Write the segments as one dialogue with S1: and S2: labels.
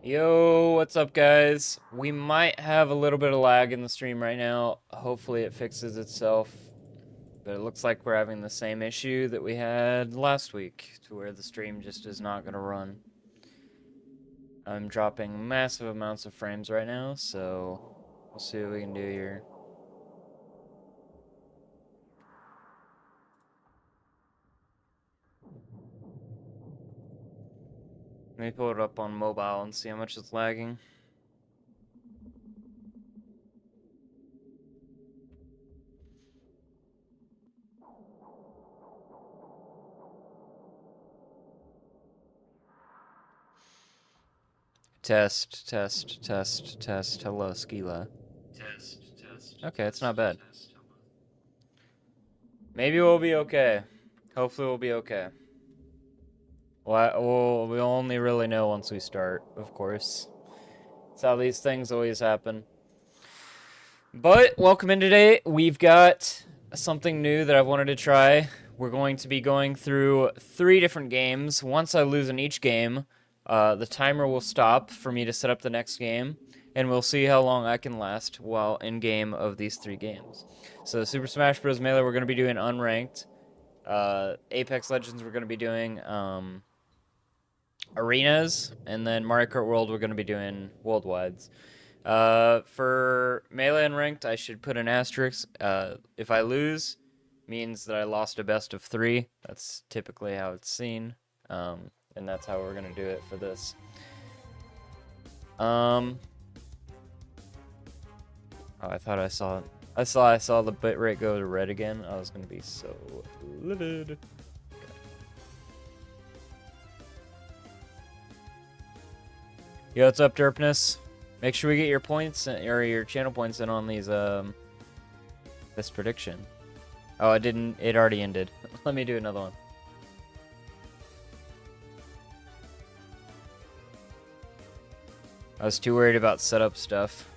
S1: Yo, what's up, guys? We might have a little bit of lag in the stream right now. Hopefully it fixes itself. But it looks like we're having the same issue that we had last week, to where the stream just is not going to run. I'm dropping massive amounts of frames right now, so we'll see what we can do here. Let me pull it up on mobile and see how much it's lagging. Test, test, test, test. Hello, Skeela.
S2: Test.
S1: Okay, it's not bad. Maybe we'll be okay. Hopefully we'll be okay. Well, we'll only really know once we start, of course. That's how these things always happen. But welcome in today. We've got something new that I've wanted to try. We're going to be going through 3 different games. Once I lose in each game, the timer will stop for me to set up the next game, and we'll see how long I can last while in game of these 3 games. So Super Smash Bros. Melee, we're going to be doing unranked. Apex Legends, we're going to be doing arenas, and then Mario Kart World, we're going to be doing worldwides. For Melee and Ranked, I should put an asterisk. If I lose, means that I lost a best of 3. That's typically how it's seen. And that's how we're going to do it for this. Oh, I thought I saw it. I saw the bitrate go to red again. I was going to be so livid. Okay. Yo, what's up, Derpness? Make sure we get your points or your channel points in on these this prediction. Oh, it didn't. It already ended. Let me do another one. I was too worried about setup stuff.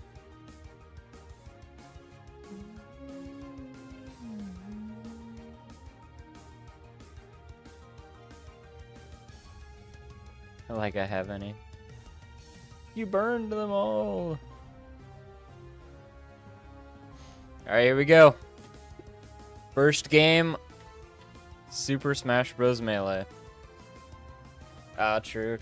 S1: Not like I have any. You burned them all. Alright, here we go. First game, Super Smash Bros. Melee. Ah, true.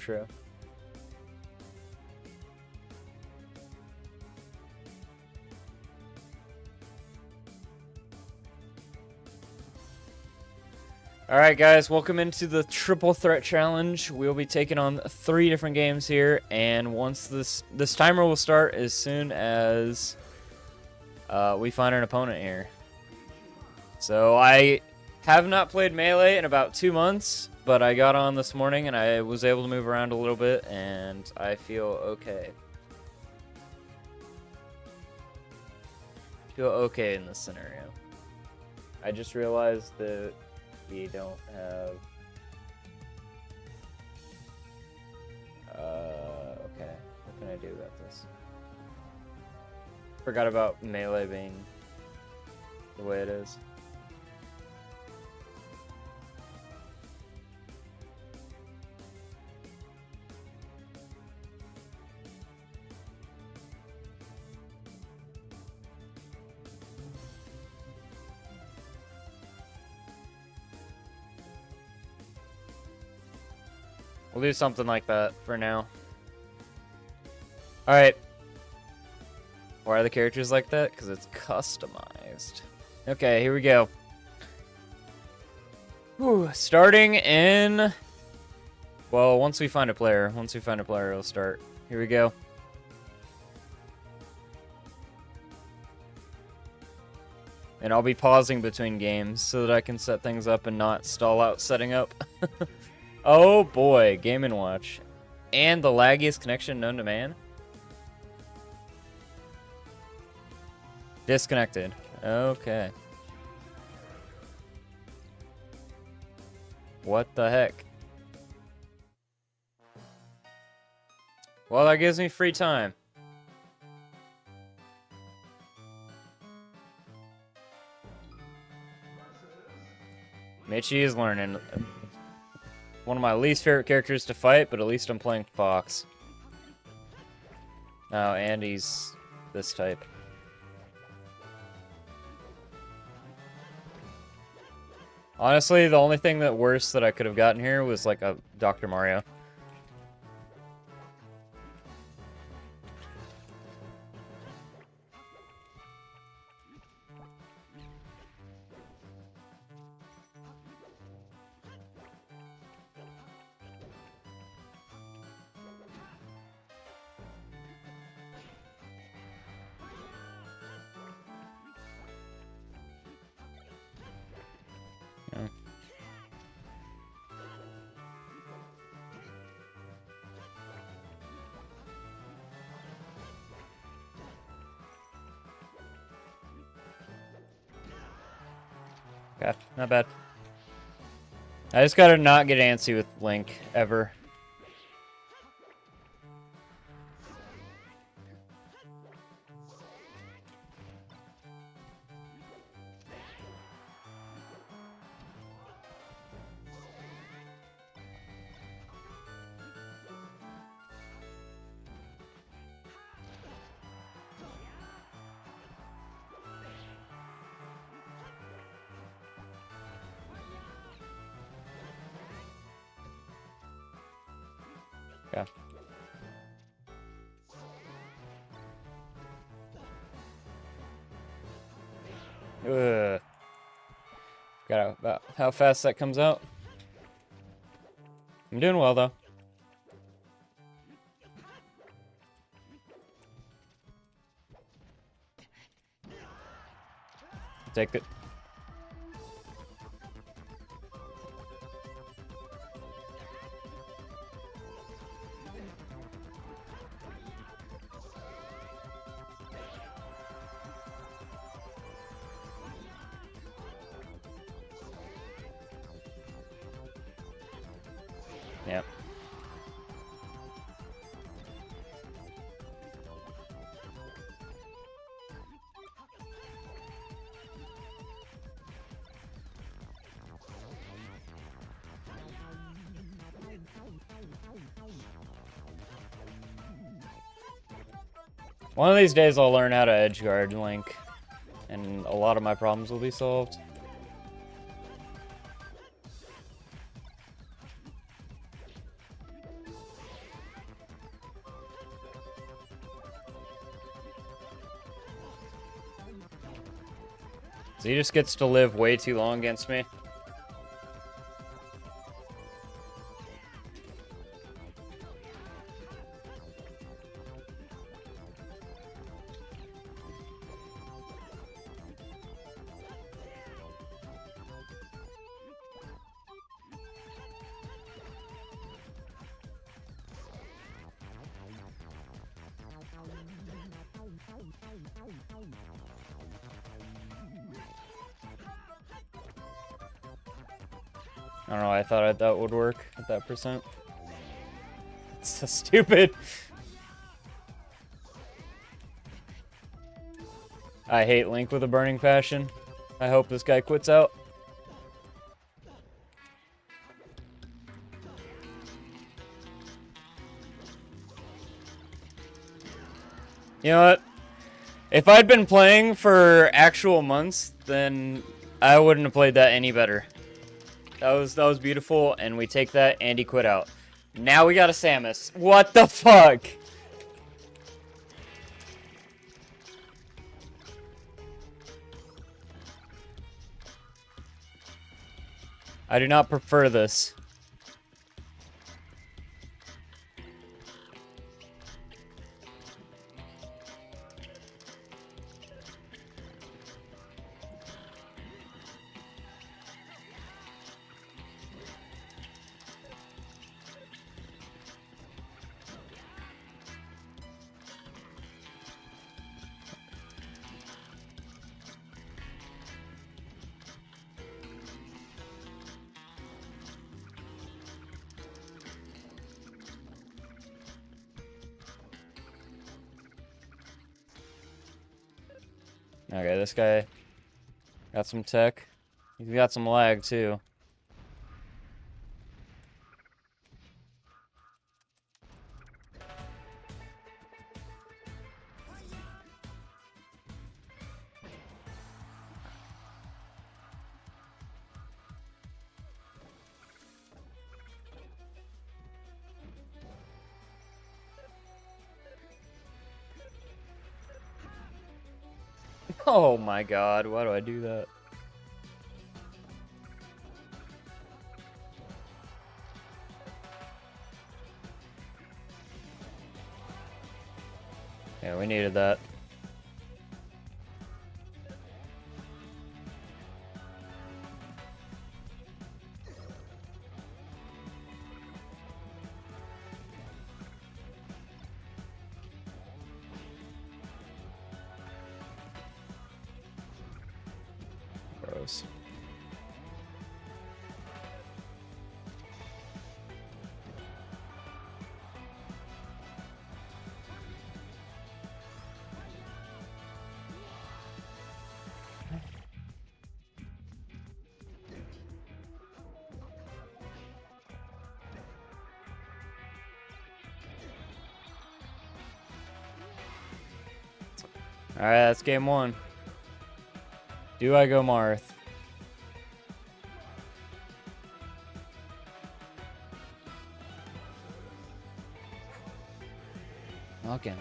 S1: Alright guys, welcome into the Triple Threat Challenge. We'll be taking on 3 different games here, and once this timer will start as soon as we find an opponent here. So I have not played Melee in about 2 months, but I got on this morning and I was able to move around a little bit, and I feel okay. Feel okay in this scenario. I just realized that we don't have... okay. What can I do about this? Forgot about Melee being the way it is. We'll do something like that for now. Alright. Why are the characters like that? Because it's customized. Okay, here we go. Whew, starting in... Well, once we find a player. Once we find a player, it'll start. Here we go. And I'll be pausing between games so that I can set things up and not stall out setting up. Oh boy, Game & Watch. And the laggiest connection known to man? Disconnected. Okay. What the heck? Well, that gives me free time. Mitchie is learning. One of my least favorite characters to fight, but at least I'm playing Fox. Oh, and he's this type. Honestly, the only thing that worse that I could have gotten here was like a Dr. Mario. Yeah. Okay, not bad. I just gotta not get antsy with Link, ever. Okay. Ugh. Forgot about how fast that comes out. I'm doing well, though. Take it. Yeah. One of these days I'll learn how to edge guard Link, and a lot of my problems will be solved. So he just gets to live way too long against me. I don't know, I thought that would work at that percent. It's so stupid. I hate Link with a burning passion. I hope this guy quits out. You know what? If I'd been playing for actual months, then I wouldn't have played that any better. That was beautiful, and we take that, and he quit out. Now we got a Samus. What the fuck? I do not prefer this. Okay, this guy got some tech. He's got some lag, too. Oh my god, why do I do that? Yeah, we needed that. Gross. Alright, that's game one. Do I go Marth? Again.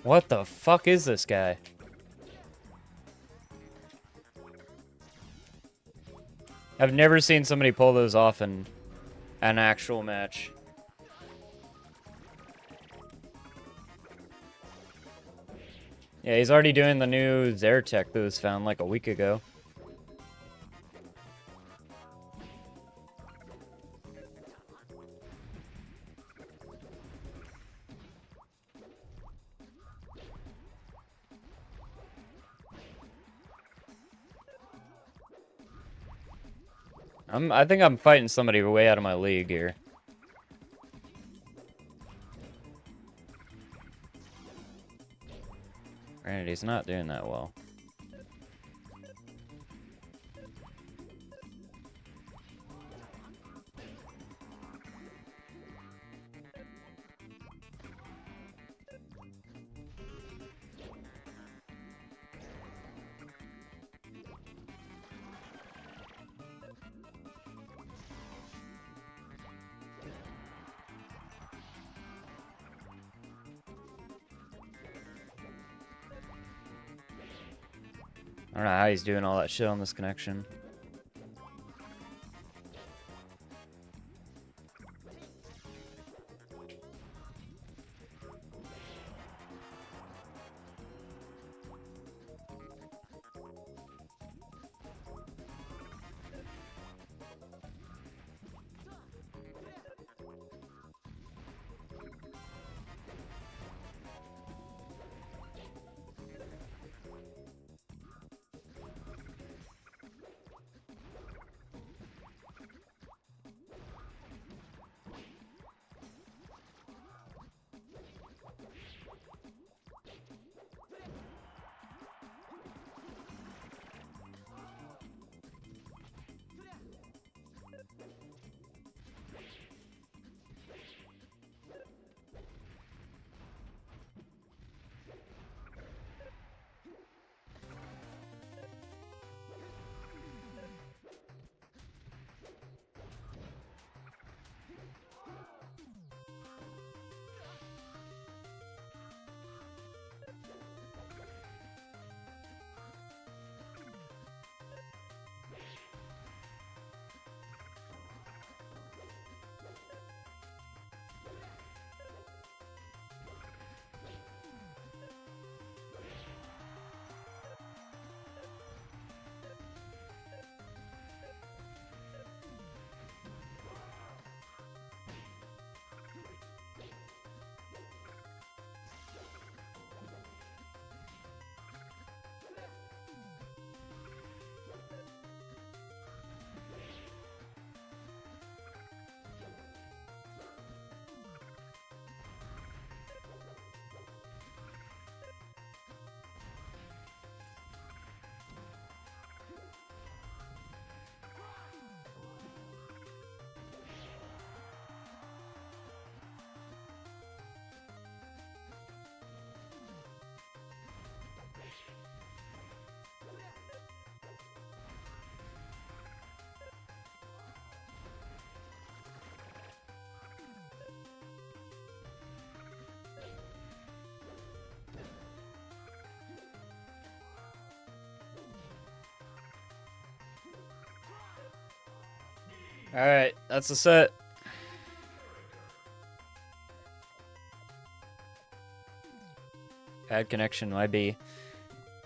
S1: What the fuck is this guy? I've never seen somebody pull those off in an actual match. Yeah, he's already doing the new Zertech that was found like a week ago. I think I'm fighting somebody way out of my league here. Granted, he's not doing that well. I don't know how he's doing all that shit on this connection. Alright, that's the set. Bad connection, might be.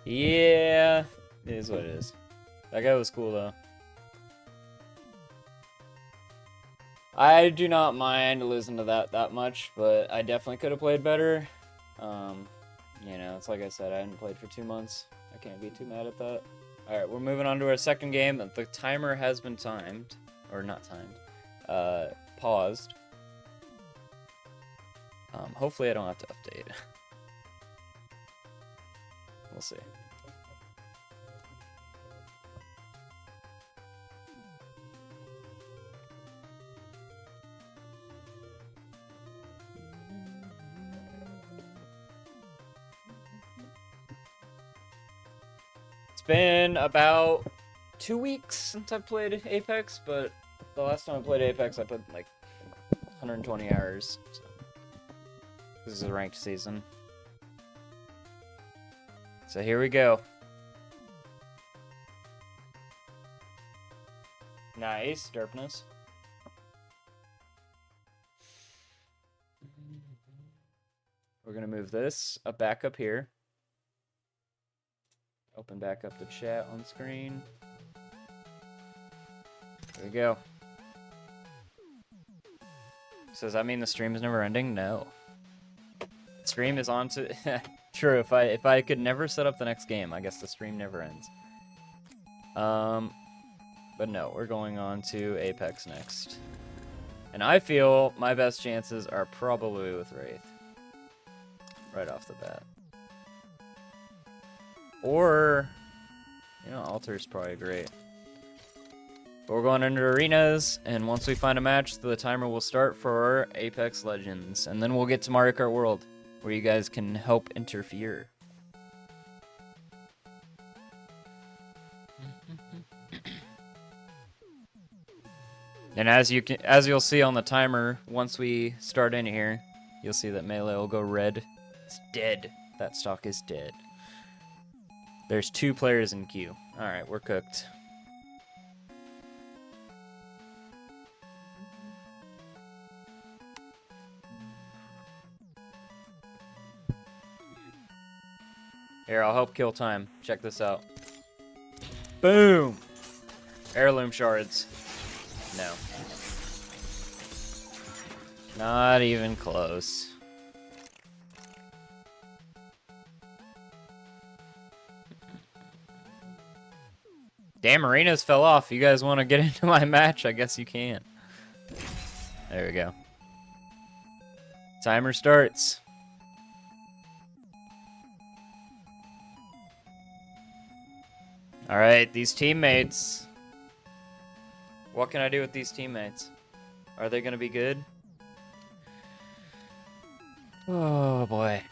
S1: Yeah, it is what it is. That guy was cool, though. I do not mind losing to that much, but I definitely could have played better. You know, it's like I said, I hadn't played for 2 months. I can't be too mad at that. Alright, we're moving on to our second game. The timer has been timed. Or not timed. Paused. Hopefully I don't have to update. We'll see. It's been about 2 weeks since I played Apex, but the last time I played Apex, I put like 120 hours. So this is a ranked season. So here we go. Nice, derpness. We're gonna move this back up here. Open back up the chat on screen. There we go. So does that mean the stream is never ending? No. The stream is on to... True, if I could never set up the next game, I guess the stream never ends. But no, we're going on to Apex next. And I feel my best chances are probably with Wraith. Right off the bat. Or, you know, Altar's probably great. But we're going into arenas, and once we find a match, the timer will start for Apex Legends. And then we'll get to Mario Kart World, where you guys can help interfere. And as you'll see on the timer, once we start in here, you'll see that Melee will go red. It's dead. That stock is dead. There's 2 players in queue. Alright, we're cooked. Here, I'll help kill time. Check this out. Boom! Heirloom shards. No. Not even close. Damn, arenas fell off. You guys want to get into my match? I guess you can. There we go. Timer starts. Alright, these teammates. What can I do with these teammates? Are they going to be good? Oh boy.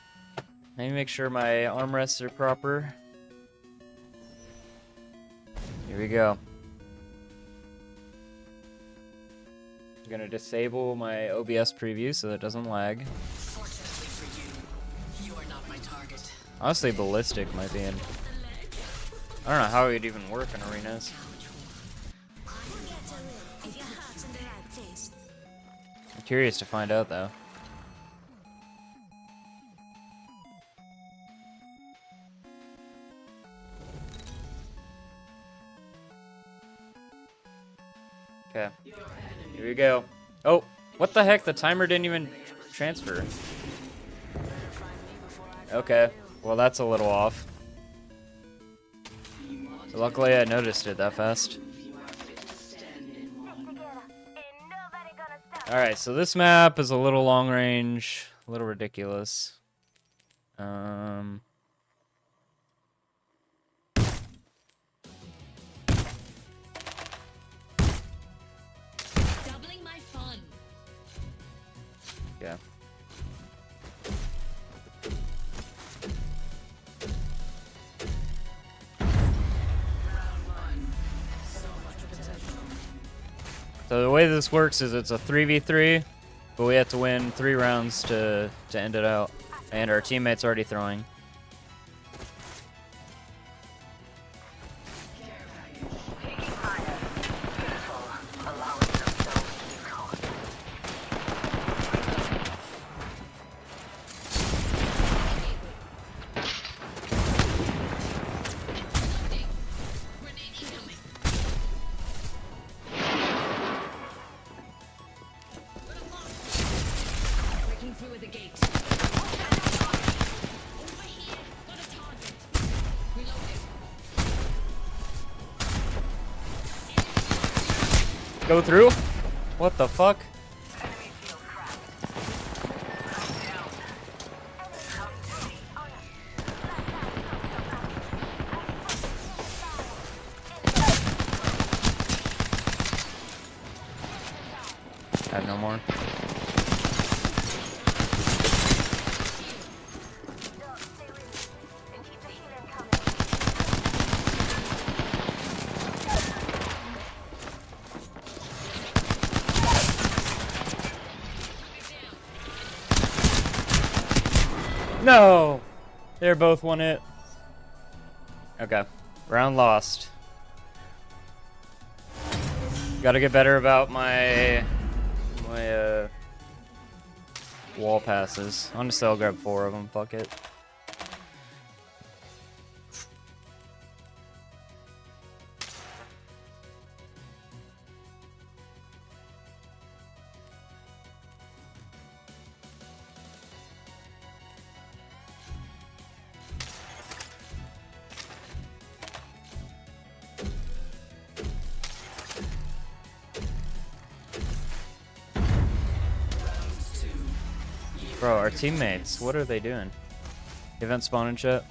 S1: Let me make sure my armrests are proper. Here we go. I'm going to disable my OBS preview so that it doesn't lag.
S3: Fortunately for you, you are not my target.
S1: Honestly, Ballistic might be in. I don't know how it would even work in arenas. I'm curious to find out, though. Okay. Here we go. Oh, what the heck? The timer didn't even transfer. Okay. Well, that's a little off. Luckily, I noticed it that fast. Alright, so this map is a little long range, a little ridiculous.
S3: Doubling my fun.
S1: Yeah. So the way this works is it's a 3v3, but we have to win 3 rounds to end it out. And our teammate's already throwing. Go through? What the fuck? I have no more. No! They're both one hit. Okay. Round lost. Gotta get better about my wall passes. Honestly, I'll grab 4 of them. Fuck it. Bro, our teammates, what are they doing? Event spawn and shit.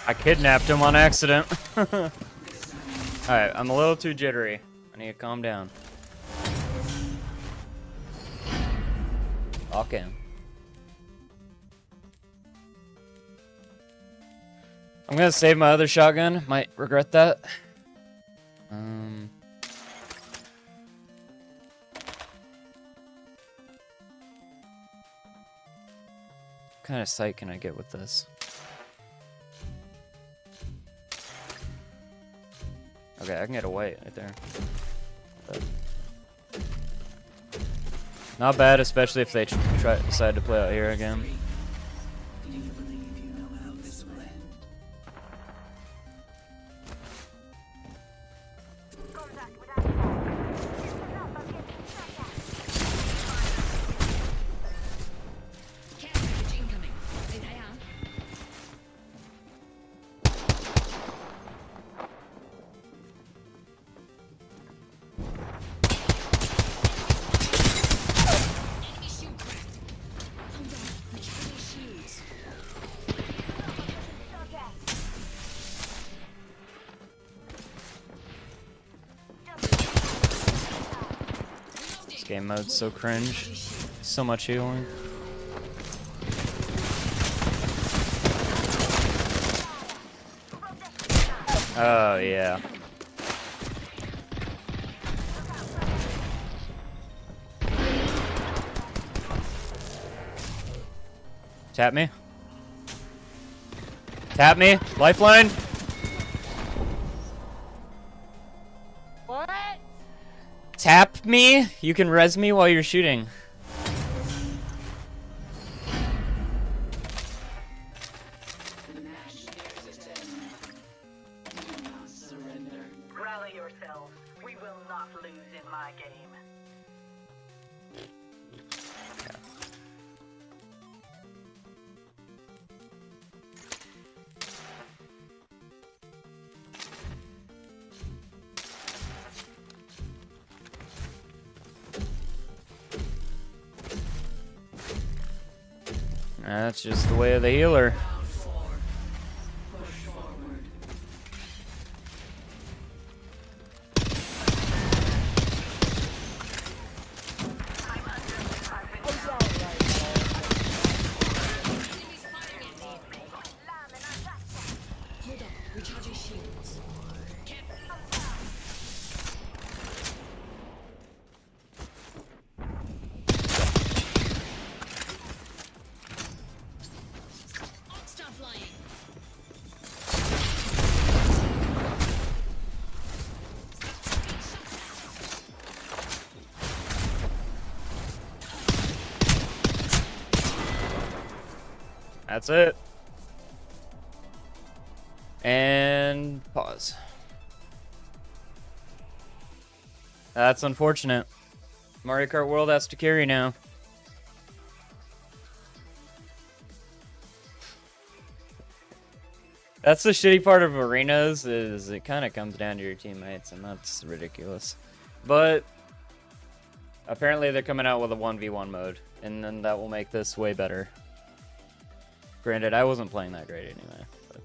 S1: I kidnapped him on accident. Alright, I'm a little too jittery. I need to calm down. Lock in. I'm gonna save my other shotgun. Might regret that. What kind of sight can I get with this? Okay, I can get a white right there. Not bad, especially if they decide to play out here again. Game mode's so cringe. So much healing. Oh, yeah. Tap me. Tap me. Lifeline. tap me? You can res me while you're shooting.
S3: Rally yourselves. We will not lose in my game.
S1: That's just the way of the healer. That's it. And pause. That's unfortunate. Mario Kart World has to carry now. That's the shitty part of arenas, is it kind of comes down to your teammates, and that's ridiculous. But apparently they're coming out with a 1v1 mode, and then that will make this way better. Granted, I wasn't playing that great anyway, but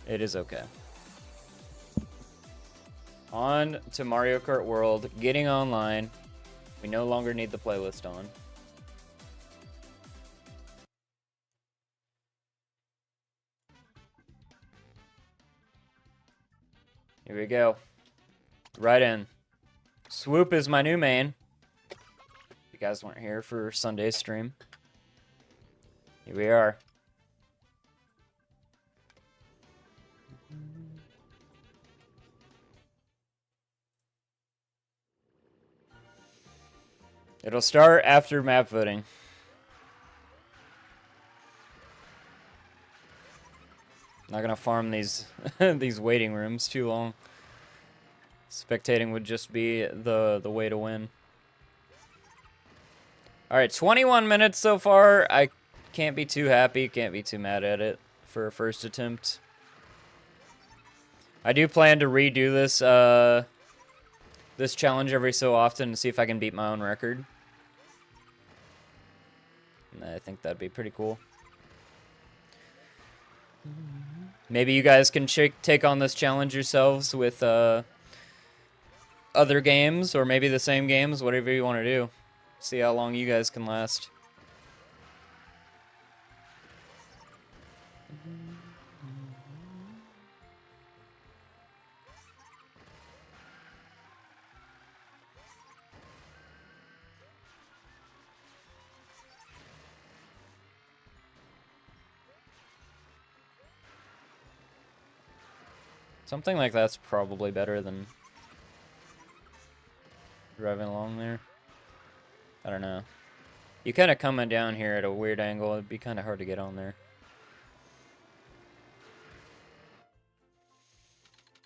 S1: it is okay. On to Mario Kart World, getting online. We no longer need the playlist on. Here we go. Right in. Swoop is my new main. If you guys weren't here for Sunday's stream. Here we are. It'll start after map voting. Not gonna farm these these waiting rooms too long. Spectating would just be the way to win. All right, 21 minutes so far. I can't be too happy, can't be too mad at it for a first attempt. I do plan to redo this this challenge every so often to see if I can beat my own record. And I think that'd be pretty cool. Maybe you guys can take on this challenge yourselves with other games, or maybe the same games, whatever you want to do. See how long you guys can last. Something like that's probably better than driving along there. I don't know. You kind of coming down here at a weird angle. It'd be kind of hard to get on there.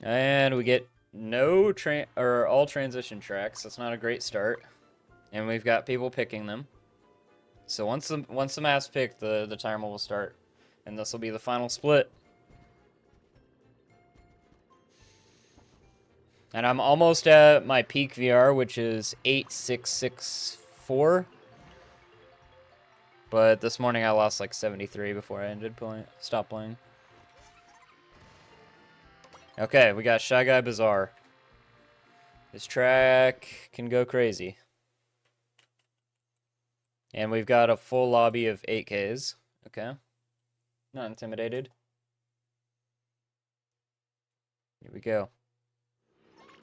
S1: And we get no all transition tracks. That's not a great start. And we've got people picking them. So once the map's picked, the timer will start, and this will be the final split. And I'm almost at my peak VR, which is 8664. But this morning I lost like 73 before I stopped playing. Okay, we got Shy Guy Bazaar. This track can go crazy. And we've got a full lobby of 8Ks. Okay. Not intimidated. Here we go.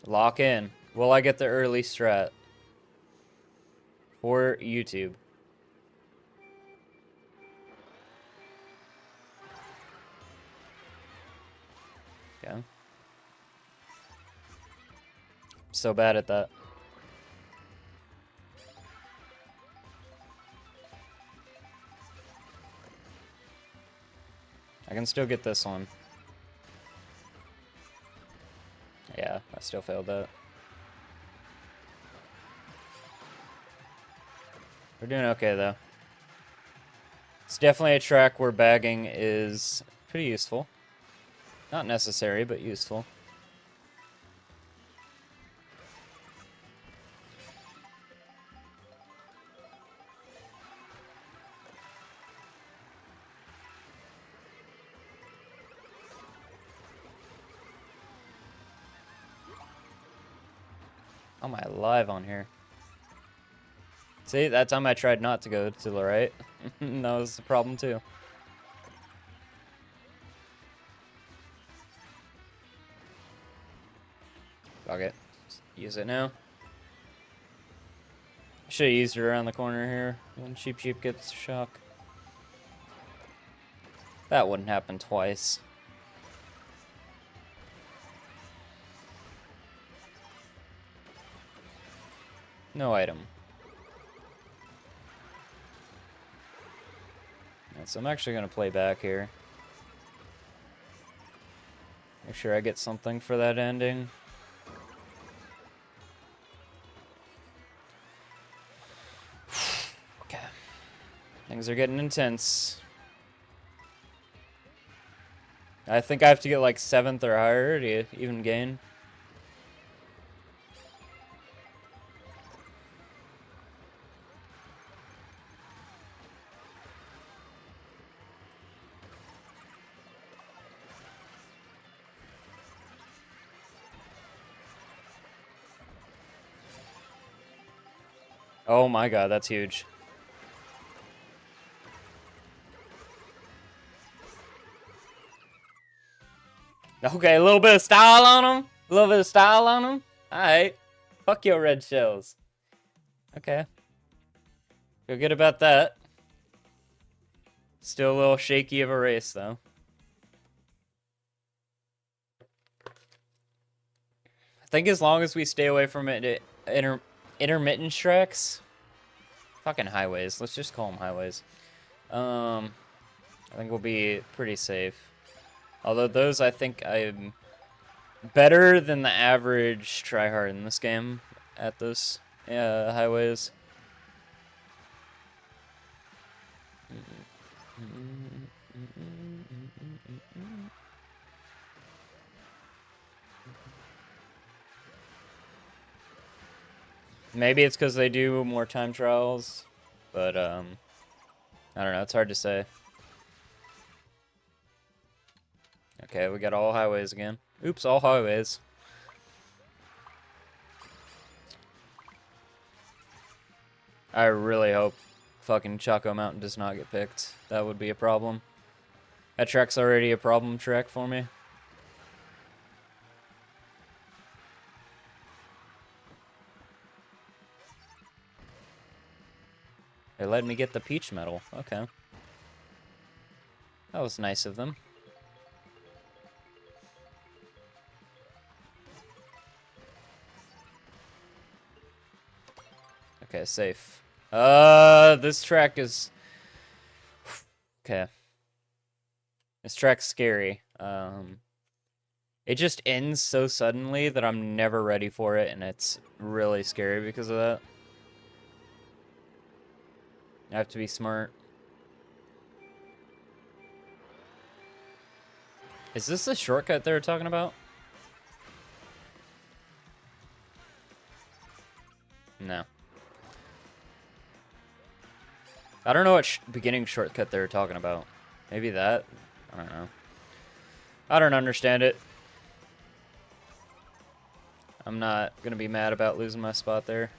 S1: Lock in. Will I get the early strat? For YouTube. Okay. so bad at that. I can still get this one. Yeah, I still failed that. We're doing okay, though. It's definitely a track where bagging is pretty useful. Not necessary, but useful. How am I alive on here? See, that time I tried not to go to the right. That was the problem, too. Fuck it. Just use it now. Should have used it around the corner here when Cheap Cheap gets shock. That wouldn't happen twice. No item. Right, so I'm actually going to play back here. Make sure I get something for that ending. Okay. Things are getting intense. I think I have to get like 7th or higher to even gain. Oh my god, that's huge. Okay, a little bit of style on them. A little bit of style on them. Alright. Fuck your red shells. Okay. Feel good about that. Still a little shaky of a race, though. I think as long as we stay away from intermittent tracks. Fucking highways. Let's just call them highways. I think we'll be pretty safe. Although those, I think I'm better than the average tryhard in this game at those highways. Maybe it's because they do more time trials, but I don't know. It's hard to say. Okay, we got all highways again. Oops, all highways. I really hope fucking Choco Mountain does not get picked. That would be a problem. That track's already a problem track for me. They let me get the Peach Medal. Okay. That was nice of them. Okay, safe. This track is... Okay. This track's scary. It just ends so suddenly that I'm never ready for it, and it's really scary because of that. I have to be smart. Is this the shortcut they were talking about? No. I don't know what beginning shortcut they were talking about. Maybe that? I don't know. I don't understand it. I'm not gonna be mad about losing my spot there.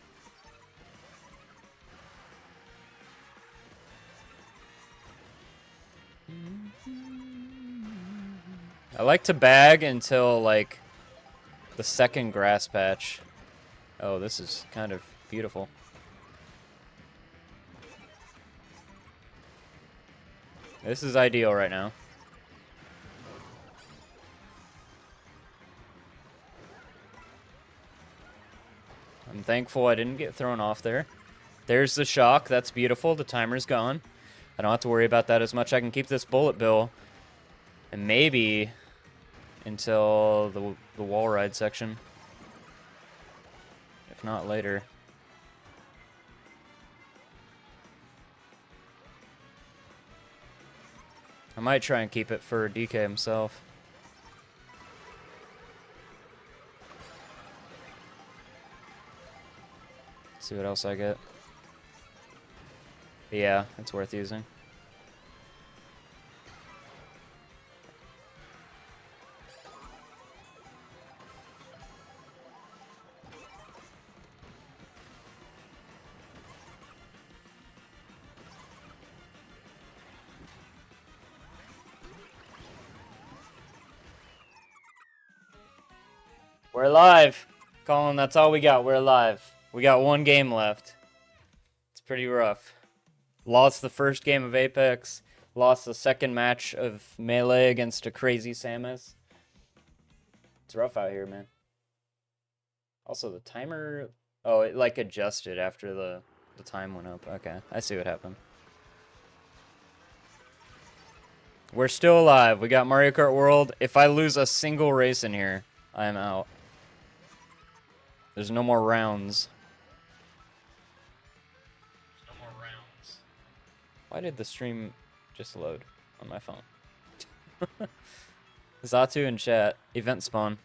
S1: I like to bag until, like, the second grass patch. Oh, this is kind of beautiful. This is ideal right now. thankful I didn't get thrown off there. There's the shock. That's beautiful. The timer's gone. I don't have to worry about that as much. I can keep this bullet bill. And maybe until the wall ride section. If not later. I might try and keep it for DK himself. See what else I get. But yeah, it's worth using. We're live. Colin, that's all we got. We're live. We got one game left. It's pretty rough. Lost the first game of Apex. Lost the second match of Melee against a crazy Samus. It's rough out here, man. Also, the timer... Oh, it like adjusted after the time went up. Okay, I see what happened. We're still alive. We got Mario Kart World. If I lose a single race in here, I am out. There's no more rounds.
S2: No more rounds.
S1: Why did the stream just load on my phone? Zatu in chat. Event spawn.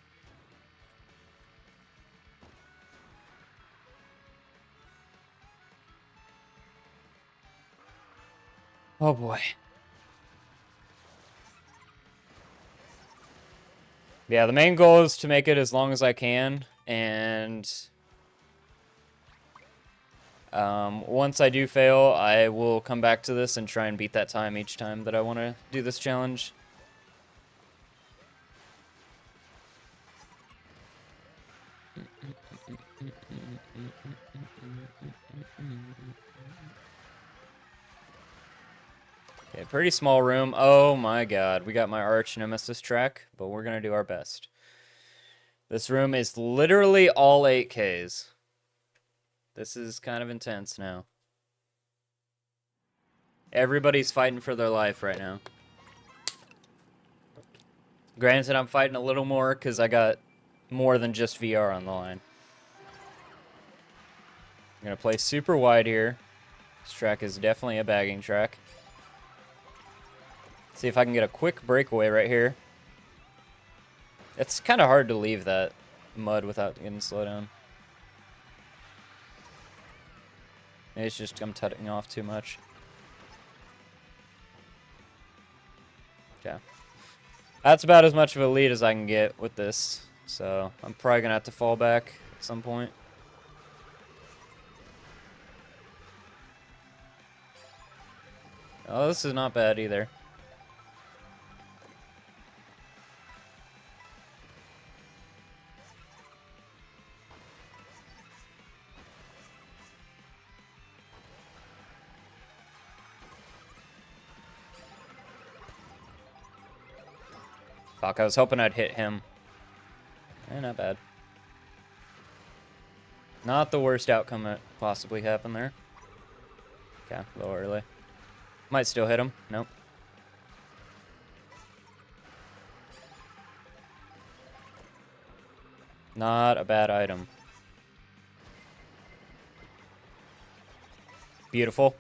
S1: Oh boy. Yeah, the main goal is to make it as long as I can, and once I do fail, I will come back to this and try and beat that time each time that I want to do this challenge. Okay, pretty small room. Oh my god, we got my arch nemesis track, but we're gonna do our best. This room is literally all 8Ks. This is kind of intense now. Everybody's fighting for their life right now. Granted, I'm fighting a little more because I got more than just VR on the line. I'm going to play super wide here. This track is definitely a bagging track. See if I can get a quick breakaway right here. It's kind of hard to leave that mud without getting slowed down. Maybe it's just I'm tutting off too much. Okay. That's about as much of a lead as I can get with this. So I'm probably going to have to fall back at some point. Oh, this is not bad either. Fuck, I was hoping I'd hit him. Not bad. Not the worst outcome that possibly happened there. Okay, a little early. Might still hit him. Nope. Not a bad item. Beautiful.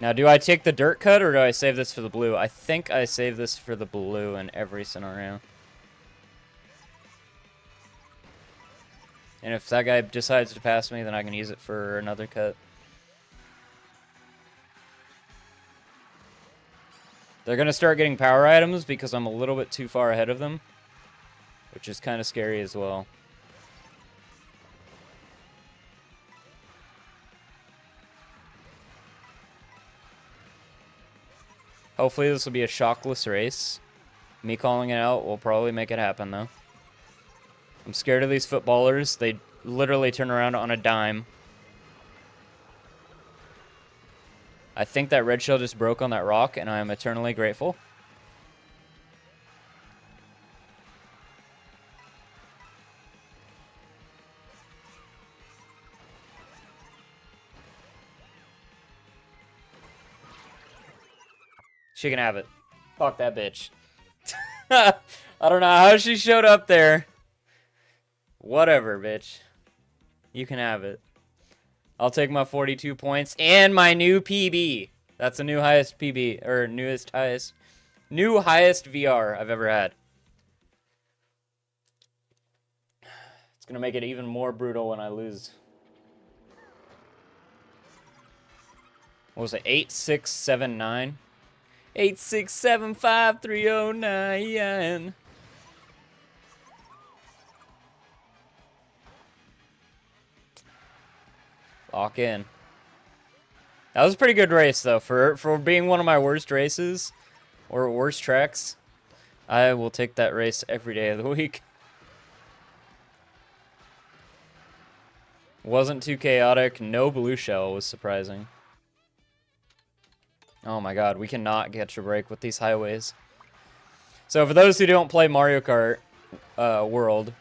S1: Now, do I take the dirt cut or do I save this for the blue? I think I save this for the blue in every scenario. And if that guy decides to pass me, then I can use it for another cut. They're going to start getting power items because I'm a little bit too far ahead of them, which is kind of scary as well. Hopefully this will be a shockless race. Me calling it out will probably make it happen, though. I'm scared of these footballers. They literally turn around on a dime. I think that red shell just broke on that rock, and I am eternally grateful. She can have it. Fuck that bitch. I don't know how she showed up there. Whatever, bitch. You can have it. I'll take my 42 points and my new PB. That's the new highest PB, or new highest VR I've ever had. It's gonna make it even more brutal when I lose. What was it? 8679? 8675309. Lock in. That was a pretty good race, though. For being one of my worst races, or worst tracks, I will take that race every day of the week. Wasn't too chaotic. No blue shell was surprising. Oh my god, we cannot catch a break with these highways. So for those who don't play Mario Kart World,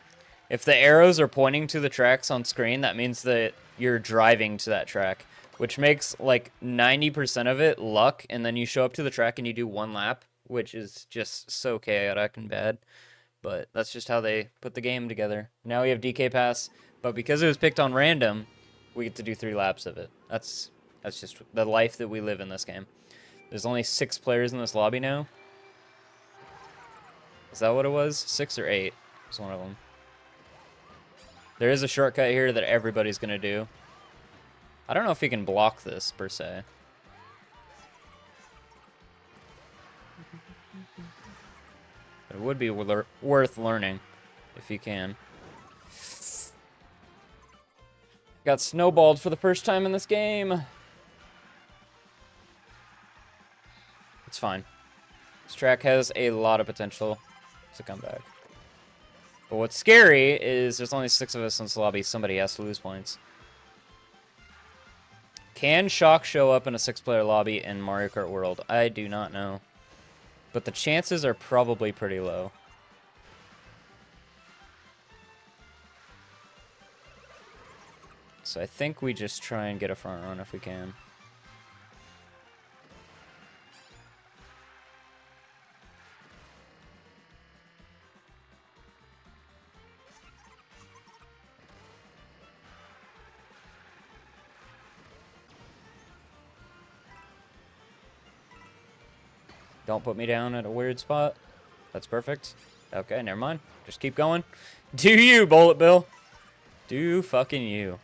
S1: if the arrows are pointing to the tracks on screen, that means that you're driving to that track, which makes like 90% of it luck, and then you show up to the track and you do one lap, which is just so chaotic and bad. But that's just how they put the game together. Now we have DK Pass, but because it was picked on random, we get to do 3 laps of it. That's just the life that we live in this game. There's only 6 players in this lobby now. Is that what it was? 6 or 8 was one of them. There is a shortcut here that everybody's going to do. I don't know if you can block this, per se. But it would be worth learning, if you can. Got snowballed for the first time in this game. It's fine. This track has a lot of potential to come back. But what's scary is there's only 6 of us in this lobby. Somebody has to lose points. Can Shock show up in a 6-player lobby in Mario Kart World? I do not know. But the chances are probably pretty low. So I think we just try and get a front run if we can. Don't put me down at a weird spot. That's perfect. Okay, never mind. Just keep going. Do you, Bullet Bill. Do fucking you.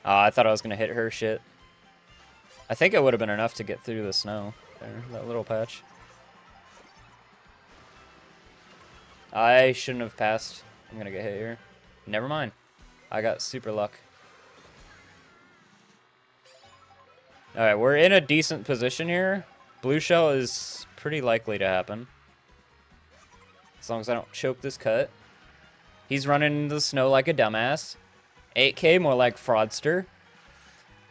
S1: I thought I was going to hit her shit. I think it would have been enough to get through the snow. There, that little patch. I shouldn't have passed. I'm going to get hit here. Never mind. I got super luck. Alright, we're in a decent position here. Blue shell is pretty likely to happen. As long as I don't choke this cut. He's running into the snow like a dumbass. 8K, more like fraudster.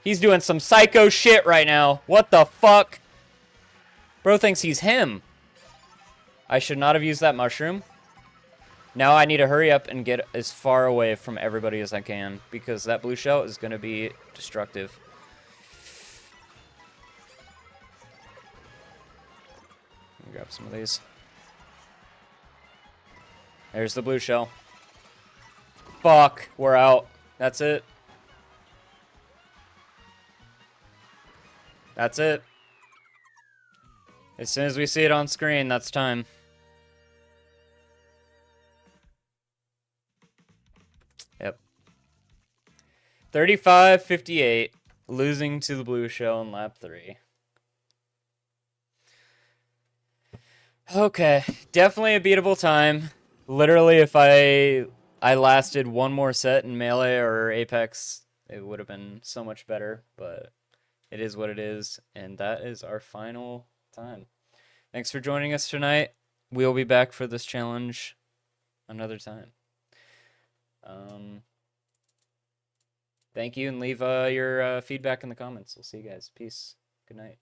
S1: He's doing some psycho shit right now. What the fuck? Bro thinks he's him. I should not have used that mushroom. Now I need to hurry up and get as far away from everybody as I can, because that blue shell is going to be destructive. Let me grab some of these. There's the blue shell. Fuck, we're out. That's it. That's it. As soon as we see it on screen, that's time. Yep. 35-58, losing to the blue shell in lap 3. Okay, definitely a beatable time. Literally, if I lasted one more set in Melee or Apex, it would have been so much better, but it is what it is, and that is our final time. Thanks for joining us tonight. We'll be back for this challenge another time. Thank you, and leave your feedback in the comments. We'll see you guys. Peace. Good night.